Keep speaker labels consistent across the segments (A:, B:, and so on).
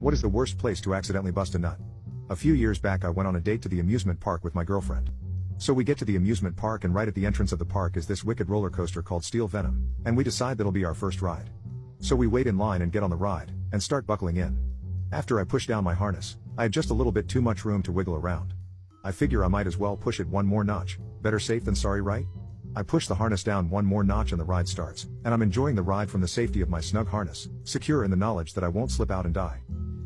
A: What is the worst place to accidentally bust a nut? A few years back I went on a date to the amusement park with my girlfriend. So we get to the amusement park and right at the entrance of the park is this wicked roller coaster called Steel Venom, and we decide that'll be our first ride. So we wait in line and get on the ride, and start buckling in. After I push down my harness, I had just a little bit too much room to wiggle around. I figure I might as well push it one more notch, better safe than sorry, right? I push the harness down one more notch and the ride starts, and I'm enjoying the ride from the safety of my snug harness, secure in the knowledge that I won't slip out and die.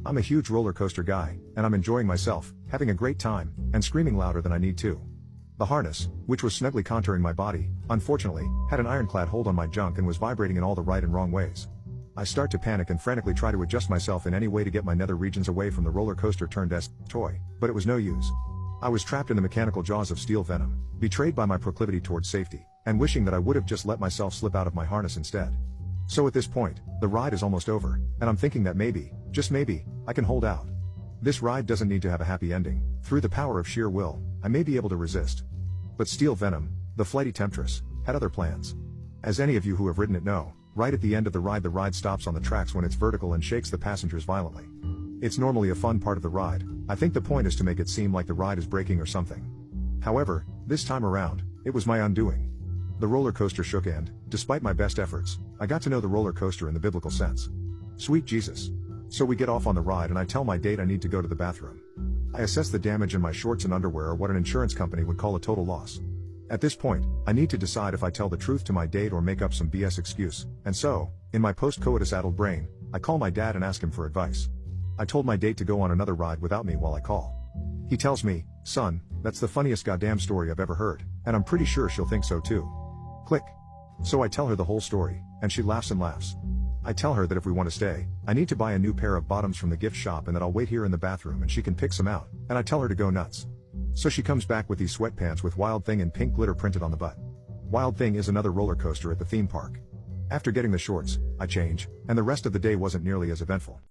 A: I'm a huge roller coaster guy, and I'm enjoying myself, having a great time, and screaming louder than I need to. The harness, which was snugly contouring my body, unfortunately, had an ironclad hold on my junk and was vibrating in all the right and wrong ways. I start to panic and frantically try to adjust myself in any way to get my nether regions away from the roller coaster turned toy, but it was no use. I was trapped in the mechanical jaws of Steel Venom, betrayed by my proclivity towards safety, and wishing that I would have just let myself slip out of my harness instead. So at this point, the ride is almost over, and I'm thinking that maybe, just maybe, I can hold out. This ride doesn't need to have a happy ending. Through the power of sheer will, I may be able to resist. But Steel Venom, the flighty temptress, had other plans. As any of you who have ridden it know, right at the end of the ride stops on the tracks when it's vertical and shakes the passengers violently. It's normally a fun part of the ride. I think the point is to make it seem like the ride is breaking or something. However, this time around, it was my undoing. The roller coaster shook and, despite my best efforts, I got to know the roller coaster in the biblical sense. Sweet Jesus. So we get off on the ride and I tell my date I need to go to the bathroom. I assess the damage in my shorts and underwear are what an insurance company would call a total loss. At this point, I need to decide if I tell the truth to my date or make up some BS excuse, and so, in my post-coitus addled brain, I call my dad and ask him for advice. I told my date to go on another ride without me while I call. He tells me, son, that's the funniest goddamn story I've ever heard, and I'm pretty sure she'll think so too. Click. So I tell her the whole story, and she laughs and laughs. I tell her that if we want to stay, I need to buy a new pair of bottoms from the gift shop and that I'll wait here in the bathroom and she can pick some out, and I tell her to go nuts. So she comes back with these sweatpants with Wild Thing and pink glitter printed on the butt. Wild Thing is another roller coaster at the theme park. After getting the shorts, I change, and the rest of the day wasn't nearly as eventful.